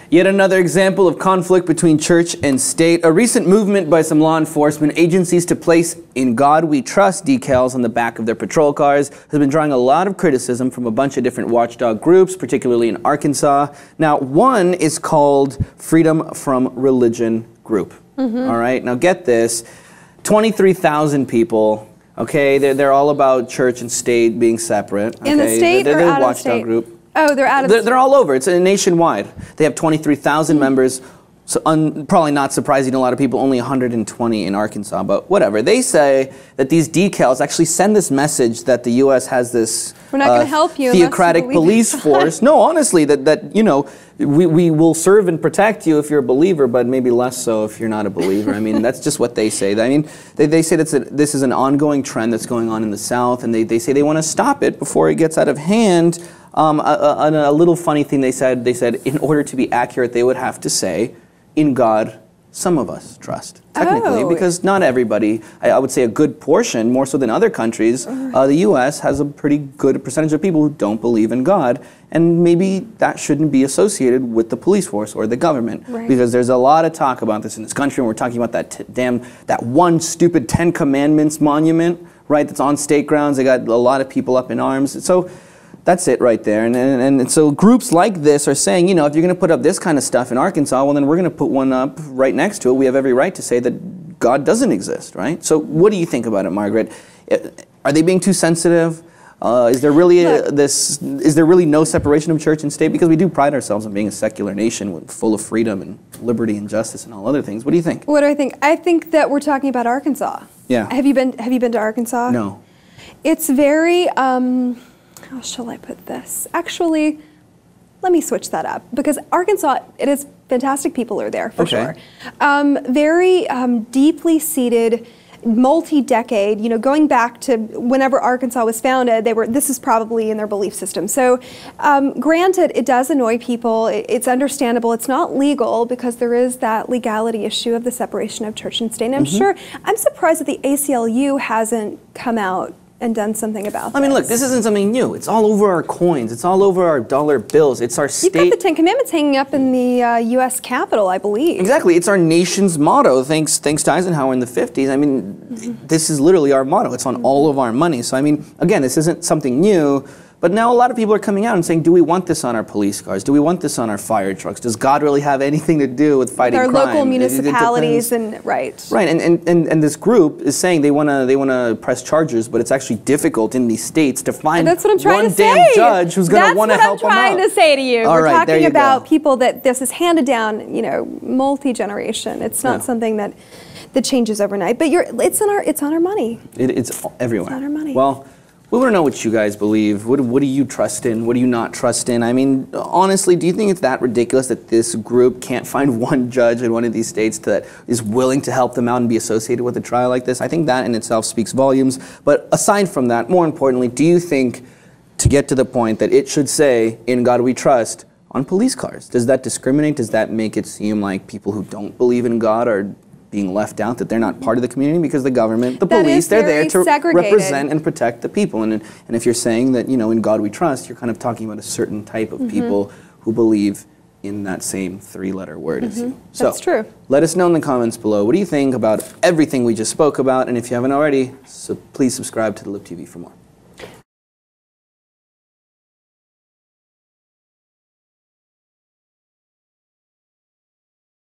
Yet another example of conflict between church and state. A recent movement by some law enforcement agencies to place "In God We Trust" decals on the back of their patrol cars has been drawing a lot of criticism from a bunch of different watchdog groups, particularly in Arkansas. Now, one is called Freedom from Religion Group. All right, now get this, 23,000 people. Okay, they're all about church and state being separate. Okay? In the state or out of the state? Group. Oh, they're out of the state. They're all over. It's nationwide. They have 23,000 members. So probably not surprising to a lot of people, only 120 in Arkansas, but whatever. They say that these decals actually send this message that the U.S. has this We're not going to help you theocratic police force. No, honestly, that you know, we will serve and protect you if you're a believer, but maybe less so if you're not a believer. I mean, that's just what they say. I mean, they say that this is an ongoing trend that's going on in the South, and they say they want to stop it before it gets out of hand. A little funny thing they said in order to be accurate, they would have to say, "In God, some of us trust." Technically, because not everybody, I would say a good portion, more so than other countries, the U.S. has a pretty good percentage of people who don't believe in God, and maybe that shouldn't be associated with the police force or the government, because there's a lot of talk about this in this country, and we're talking about that one stupid 10 Commandments monument, right, that's on state grounds. They got a lot of people up in arms. So that's it right there. And so groups like this are saying, you know, if you're going to put up this kind of stuff in Arkansas, well, then we're going to put one up right next to it. We have every right to say that God doesn't exist, right? So what do you think about it, Margaret? Are they being too sensitive? Is there really is there really no separation of church and state? Because we do pride ourselves on being a secular nation full of freedom and liberty and justice and all other things. What do you think? What do I think? I think that we're talking about Arkansas. Yeah. Have you been to Arkansas? No. It's very how shall I put this? Actually, let me switch that up, because Arkansas, it is fantastic people are there, for sure. Very deeply seated, multi-decade, you know, going back to whenever Arkansas was founded, this is probably in their belief system. So granted, it does annoy people. It's understandable. It's not legal, because there is that legality issue of the separation of church and state. And I'm surprised that the ACLU hasn't come out and done something about this. I mean, look, this isn't something new. It's all over our coins. It's all over our dollar bills. It's our state. You've got the 10 Commandments hanging up in the U.S. Capitol, I believe. Exactly. It's our nation's motto, thanks to Eisenhower in the 50s. I mean, this is literally our motto. It's on all of our money. So, I mean, again, this isn't something new. But now a lot of people are coming out and saying, do we want this on our police cars? Do we want this on our fire trucks? Does God really have anything to do with fighting crime? Our local municipalities and Right, and this group is saying they wanna press charges, but it's actually difficult in these states to find one damn judge who's gonna want to help them out. That's what I'm trying to say to you. All We're right, talking about people that this is handed down, you know, multi-generation. It's not something that changes overnight. But it's on our money. It's everywhere. It's on our money. Well, we want to know what you guys believe. What do you trust in? What do you not trust in? I mean, honestly, do you think it's that ridiculous that this group can't find one judge in one of these states that is willing to help them out and be associated with a trial like this? I think that in itself speaks volumes. But aside from that, more importantly, do you think, to get to the point, that it should say, "In God We Trust," on police cars? Does that discriminate? Does that make it seem like people who don't believe in God are being left out, that they're not part of the community? Because the government, the police, they're there to represent and protect the people. And if you're saying that, you know, in God we trust, you're kind of talking about a certain type of people who believe in that same three-letter word as you. So, that's true. Let us know in the comments below. What do you think about everything we just spoke about? And if you haven't already, please subscribe to the Lip TV for more.